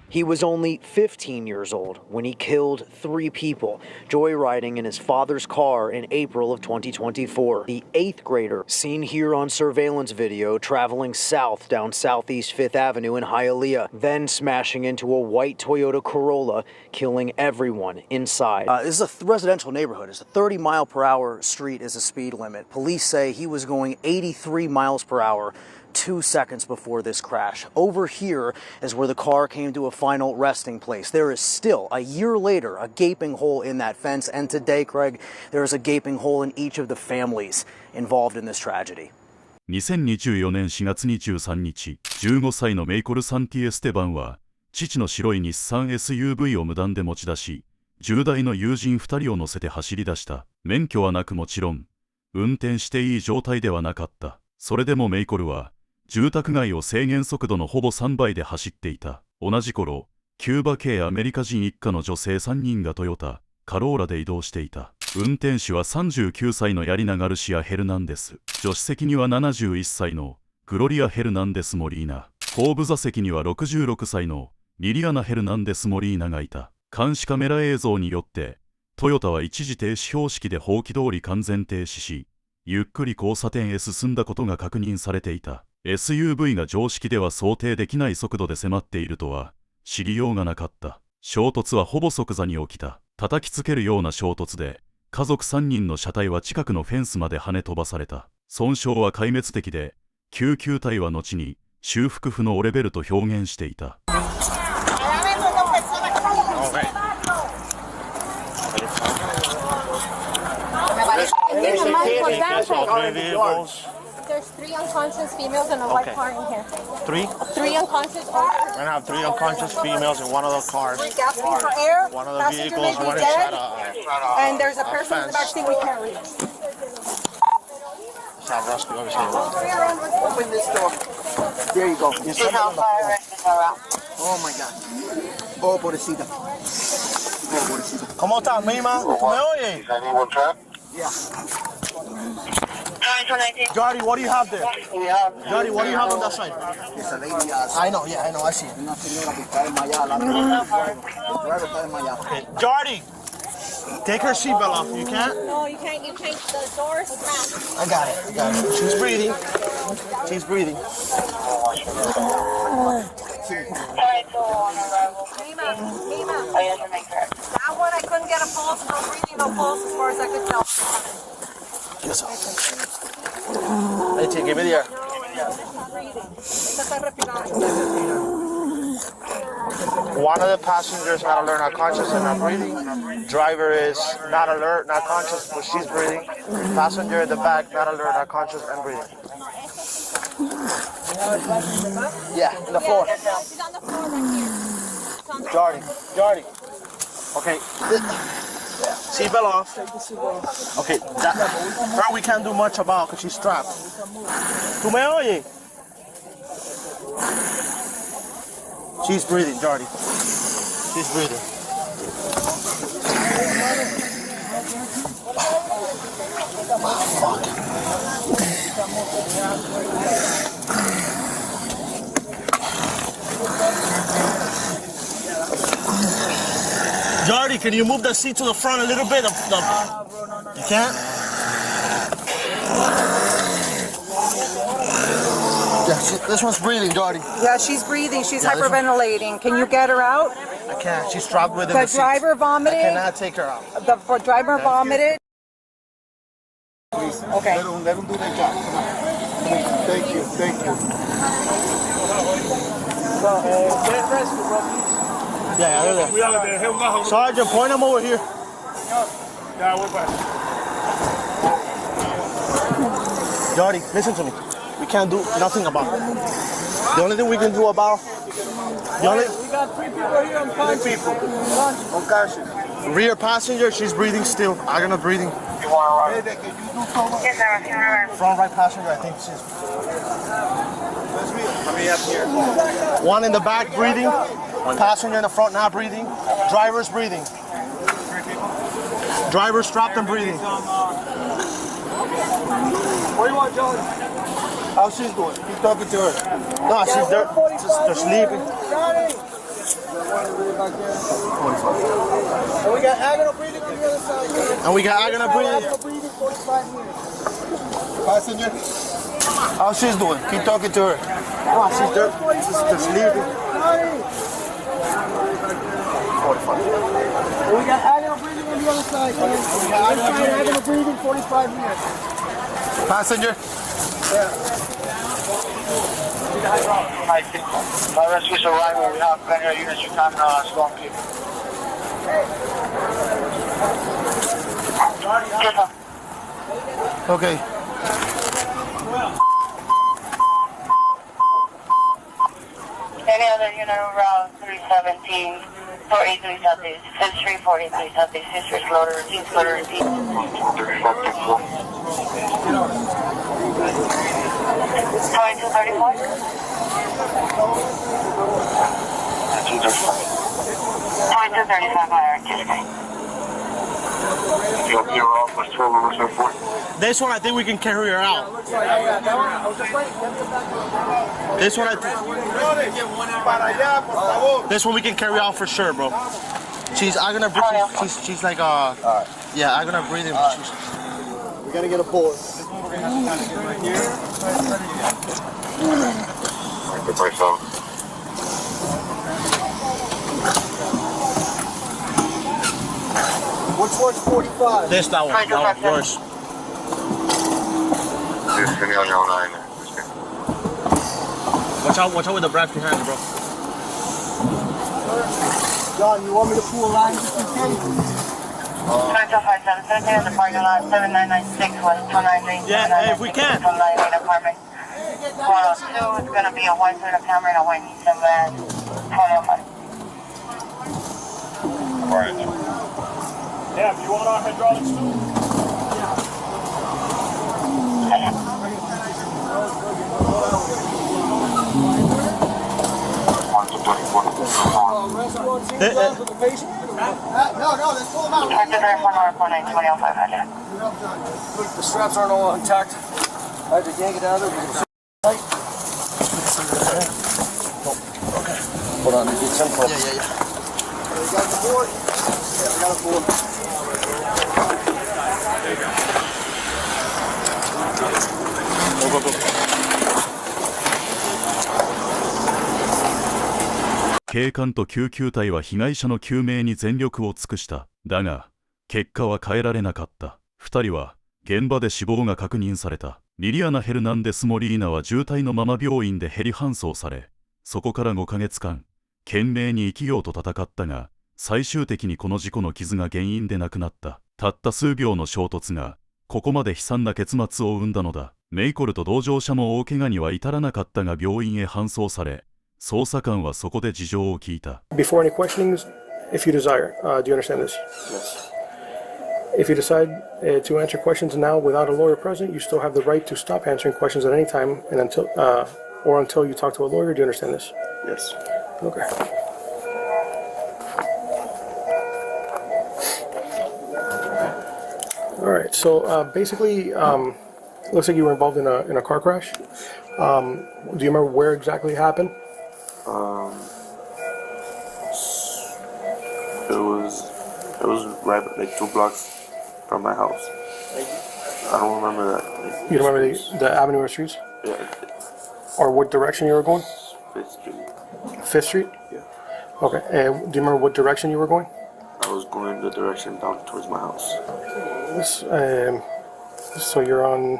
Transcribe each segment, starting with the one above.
He was only 15 years old when he killed 3 people, joyriding in his father's car in April of 2024. The 8th grader, seen here on surveillance video, traveling south down Southeast 5th Avenue in Hialeah, then smashing into a white Toyota Corolla, killing everyone inside. This is a residential neighborhood. It's a 30-mile-per-hour street is the speed limit. Police say he was going 83 miles per hour 2 seconds before this crash. Over here is where the car came to a final resting place. There is still, a year later, a gaping hole in that fence, and today, Craig, there is a gaping hole in each of the families involved in this tragedy. 2024年4月23日、15歳のメイコル・サンティエステバンは、父の白い日産 SUV を無断で持ち出し、10代の友人2人を乗せて走り出した。免許はなくもちろん、運転していい状態ではなかった。それでもメイコルは、住宅街を制限速度のほぼ3倍で走っていた。同じ頃、キューバ系アメリカ人一家の女性3人がトヨタ、カローラで移動していた。運転手は39歳のヤリナ・ガルシア・ヘルナンデス。助手席には71歳のグロリア・ヘルナンデス・モリーナ。後部座席には66歳のリリアナ・ヘルナンデス・モリーナがいた。監視カメラ映像によって、トヨタは一時停止標識で法規通り完全停止し、ゆっくり交差点へ進んだことが確認されていた。SUV が常識では想定できない速度で迫っているとは知りようがなかった。衝突はほぼ即座に起きた。叩きつけるような衝突で、家族3人の車体は近くのフェンスまで跳ね飛ばされた。損傷は壊滅的で、救急隊は後に修復不能レベルと表現していた。There's 3 unconscious females and a white car in here. 3? 3 unconscious. We're gonna have 3 unconscious females in one of the cars. We're gasping for air. One of the Passenger vehicles, may one be inside dead. And there's a person in the back seat we can't reach. Open this door. There you go. See how far are out. Oh my God. Oh, pobrecita. Oh, pobrecita. ¿Cómo estás, Mima? ¿Me oye? Yeah. Jody, what do you have there? Jody, what do you have on that side? Esa lady, I know, yeah, I know, I see it. una señora que está desmayada. El driver está desmayado. Okay. Jody, take her seatbelt off. You can't? No, you can't. You can't. The door's smashed. I got it. She's breathing. She's breathing. Mima. That one I couldn't get a pulse. No breathing, no pulse as far as I could tell. Yes, sir. Give me the air. One of the passengers not alert, not conscious, and not breathing. Driver is not alert, not conscious, but she's breathing. Passenger in the back, not alert, not conscious, and breathing. Yeah, on the floor. She's on the floor right here. Jordy. Okay. Seatbelt off. Okay, her we can't do much about because she's strapped. ¿Tú me oyes? She's breathing, Jordy. She's breathing. Fuck. Jordy, can you move the seat to the front a little bit? You can't? Yeah, this one's breathing, Jordy. Yeah, she's breathing. She's hyperventilating. Can you get her out? I can't. She's trapped within The the seat. driver vomited? I cannot take her out. The driver vomited? Okay. Let him do their job. Come on. Thank you. Yeah, there. Sergeant, point him over here. Jordy, listen to me. We can't do nothing about it. The only thing we can do about We got 3 people here unconscious. 3 people. Unconscious. Rear passenger, she's breathing still. Agana breathing. You want to run? Front right passenger, I think she's. Let me up here. One in the back breathing. Passenger in the front not breathing. Driver's breathing. Driver strapped and breathing. What do you want, John? How's she doing? Keep talking to her. No, they're sleeping. And we got agonal breathing on the other side. And we got agonal breathing. Agonal breathing, 45 minutes. Passenger. How she's doing? Keep talking to her. Oh, she's there. She's sleeping. And we got agonal breathing on the other side. Agonal breathing, 45 minutes. Passenger. My rescue's arrival. We have plenty of units. You can't storm people. Okay. Any other unit around 317, 43 Southeast, 5th 43 Southeast, history slower, routine, slower, routine. 2234? 2235 on our anticipate. This one, I think we can carry her out. This one, this one we can carry out for sure, bro. She's gonna breathe. She's like yeah, I'm gonna breathe. We gotta get a bullet. Which one's 45? That one worse. Watch out with the brass behind you, bro. John, you want me to pull a line just in case? 2257, in the parking lot, 7996 West 293. Yeah, if we can. From 98 apartment. 102 is going to be a white Toyota Camry and a white Nissan van. 2005. Alright. Yeah, do you want our hydraulics too? With the patient? No, let's pull him out. 2005. The straps aren't all intact. I had to yank it out of there. Tight. Okay. Hold on, get some close. Yeah. You got the board? Yeah, I got a board. Go. 警官と救急隊は被害者の救命に全力を尽くした。だが、結果は変えられなかった。2人は現場で死亡が確認された。リリアナ・ヘルナンデス・モリーナは重体のまま病院でヘリ搬送され、そこから5ヶ月間、懸命に生きようと戦ったが、最終的にこの事故の傷が原因で亡くなった。たった数秒の衝突が、ここまで悲惨な結末を生んだのだ。メイコルと同乗者も大怪我には至らなかったが病院へ搬送され、捜査官はそこで事情を聞いた。Before any questionings, if you desire, do you understand this? Yes. If you decide to answer questions now without a lawyer present, you still have the right to stop answering questions at any time and until you talk to a lawyer. Do you understand this? Yes. Okay. All right. So basically, looks like you were involved in a car crash. Do you remember where exactly it happened? It was right like 2 blocks from my house. I don't remember that. You remember the avenue or streets? Yeah. Or what direction you were going? 5th Street. 5th Street? Yeah. Okay. And do you remember what direction you were going? I was going the direction down towards my house. So you're on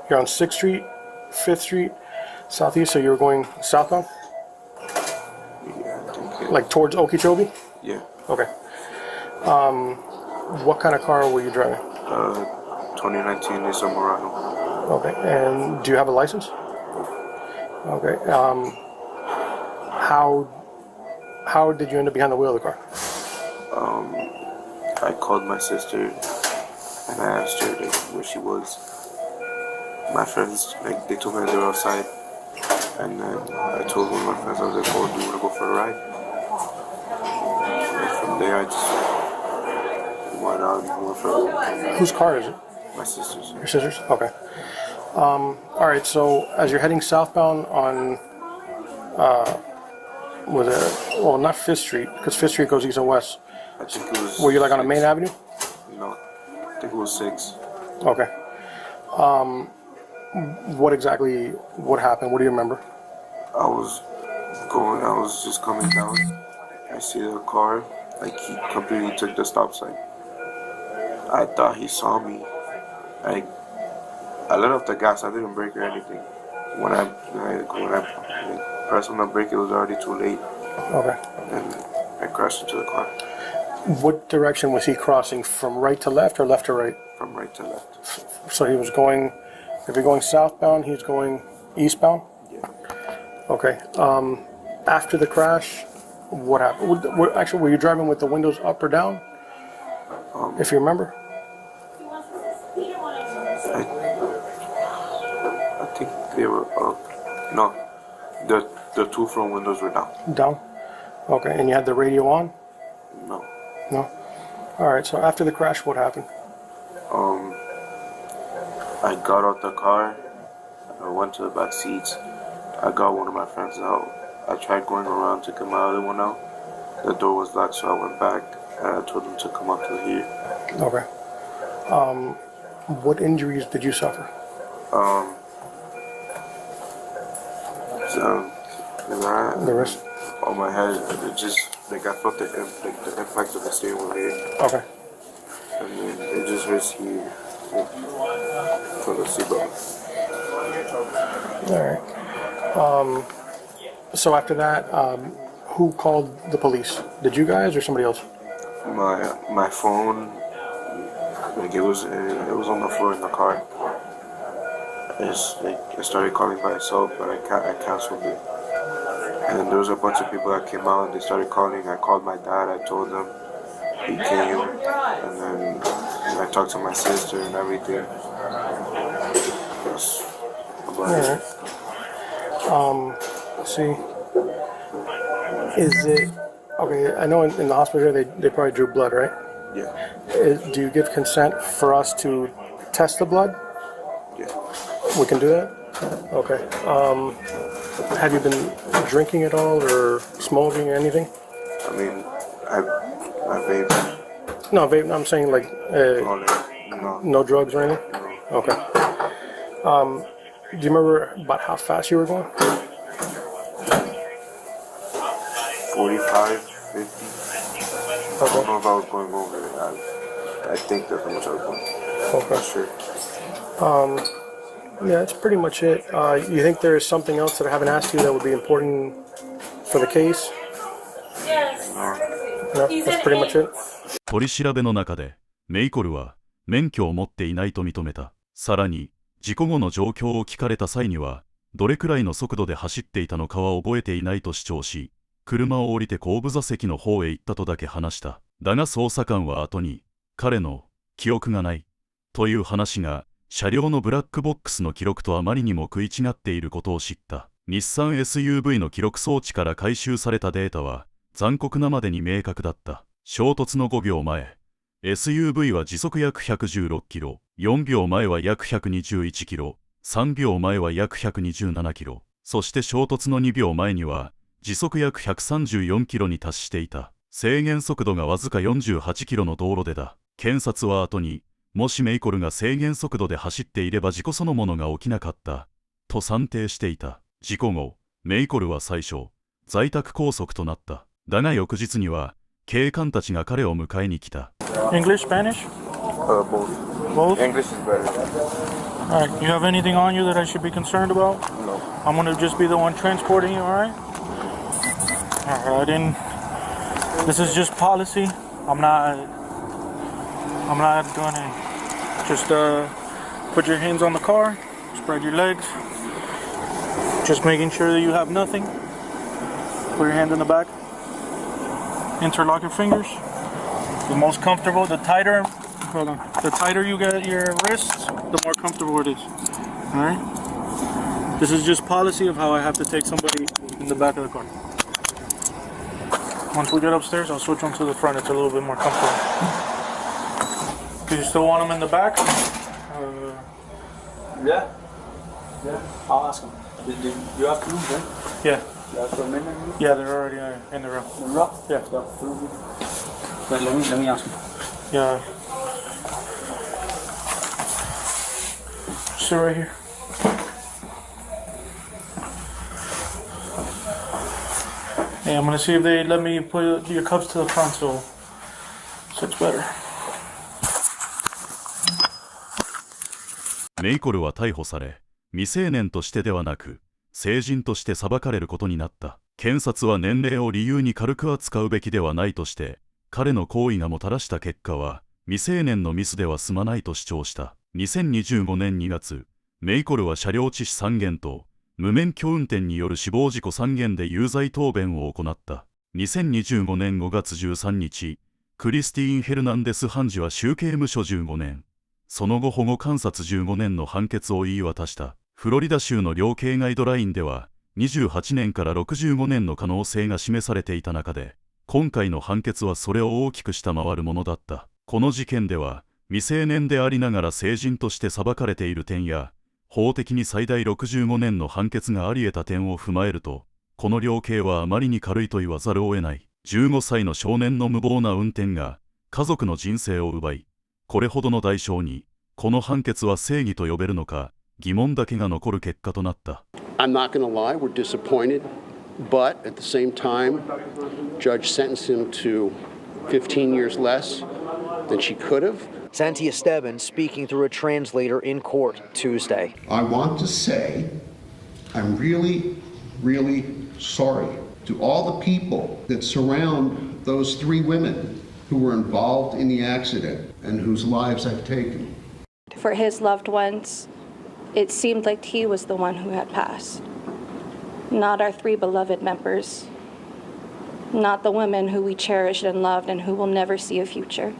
6th Street, 5th Street, Southeast. So you were going southbound? Yeah, I think Like towards Okeechobee? Yeah. Okay. What kind of car were you driving? 2019 Nissan Murano. Okay. And do you have a license? Okay. How did you end up behind the wheel of the car? I called my sister and I asked her where she was. My friends, they told me they were outside, and then I told one of my friends, I was like, "Oh, do you want to go for a ride?" And from there, I just went out and went for a ride. Whose car is it? My sister's. Your sister's? Okay. All right. So as you're heading southbound on Was it, well, not Fifth Street, because Fifth Street goes east and west. I think it was. Were you like on a main avenue? No, I think it was 6. Okay. What happened? What do you remember? I was just coming down. I see the car, like he completely took the stop sign. I thought he saw me. I let off the gas. I didn't brake or anything. When I pressed on the brake, it was already too late. Okay. And I crashed into the car. What direction was he crossing? From right to left or left to right? From right to left. So he was going, if you're going southbound, he's going eastbound? Yeah. Okay. After the crash, what happened? Actually, were you driving with the windows up or down? If you remember? I think they were up. No, the 2 front windows were down. Down? Okay, and you had the radio on? No. No? Alright, so after the crash, what happened? I got out the car. I went to the back seats. I got one of my friends out. I tried going around to get my other one out. The door was locked, so I went back and I told him to come up to here. Okay. What injuries did you suffer? The wrist? On my head, it just, like I felt the impact of the steering wheel here. Okay. And then it just hurts here from the seatbelt. Alright. So after that, who called the police? Did you guys or somebody else? My phone, like it was on the floor in the car. It's like it started calling by itself, but I canceled it. And then there was a bunch of people that came out and they started calling. I called my dad. I told him. He came, and then I talked to my sister and everything. That's about it. Let's see. Is it okay? I know in the hospital here they probably drew blood, right? Yeah. Do you give consent for us to test the blood? Yeah. We can do that? Okay. Have you been drinking at all or smoking or anything? I mean, I vape. No, vape. I'm saying like no drugs or anything? No. Okay. Do you remember about how fast you were going? 45, 50. I don't know if I was going over it. I think that's how much I was going. Okay. Sure. Yeah, that's pretty much it. You think there is something else that I haven't asked you that would be important for the case? No, that's pretty much it. 取り調べの中で、メイコルは免許を持っていないと認めた。さらに、事故後の状況を聞かれた際には、どれくらいの速度で走っていたのかは覚えていないと主張し、車を降りて後部座席の方へ行ったとだけ話した。だが捜査官は後に、彼の記憶がないという話が、車両のブラックボックスの記録とあまりにも食い違っていることを知った。日産 SUV の記録装置から回収されたデータは残酷なまでに明確だった。衝突の5秒前、SUV は時速約116キロ、4秒前は約121キロ、3秒前は約127キロ、そして衝突の2秒前には時速約134キロに達していた。制限速度がわずか48キロの道路でだ。検察は後に、もしメイコルが制限速度で走っていれば事故そのものが起きなかったと算定していた。事故後、メイコルは最初在宅拘束となった。だが翌日には警官たちが彼を迎えに来た。English, Spanish? Both. Both? English is better. Alright, you have anything on you that I should be concerned about? No. I'm gonna just be the one transporting you, alright? Alright, and this is just policy. I'm not doing it. Just put your hands on the car, spread your legs. Just making sure that you have nothing. Put your hand in the back. Interlock your fingers. The most comfortable, the tighter you get your wrists, the more comfortable it is. Alright? This is just policy of how I have to take somebody in the back of the car. Once we get upstairs, I'll switch them to the front. It's a little bit more comfortable. Do you still want them in the back? Yeah. I'll ask him. You have to move, right? Yeah. Yeah, they're already in the room. Yeah. Let me ask you. Yeah. Sit right here. Hey, I'm gonna see if they let me put your cups to the front so it's better. メイコルは逮捕され、未成年としてではなく、成人として裁かれることになった。検察は年齢を理由に軽く扱うべきではないとして、彼の行為がもたらした結果は、未成年のミスでは済まないと主張した。2025年2月、メイコルは車両致死3件と、無免許運転による死亡事故3件で有罪答弁を行った。2025年5月13日、クリスティーン・ヘルナンデス判事は州刑務所15年、その後保護観察15年の判決を言い渡した。フロリダ州の量刑ガイドラインでは、28年から65年の可能性が示されていた中で、今回の判決はそれを大きく下回るものだった。この事件では、未成年でありながら成人として裁かれている点や、法的に最大65年の判決があり得た点を踏まえると、この量刑はあまりに軽いと言わざるを得ない。15歳の少年の無謀な運転が家族の人生を奪い、これほどの代償に、この判決は正義と呼べるのか、疑問だけが残る結果となった。I'm not going to lie, we're disappointed, but at the same time, Judge sentenced him to 15 years less than she could have. Santi Esteban speaking through a translator in court Tuesday. I want to say I'm really, really sorry to all the people that surround those three women who were involved in the accident and whose lives I've taken. For his loved ones, it seemed like he was the one who had passed, not our three beloved members, not the women who we cherished and loved and who will never see a future.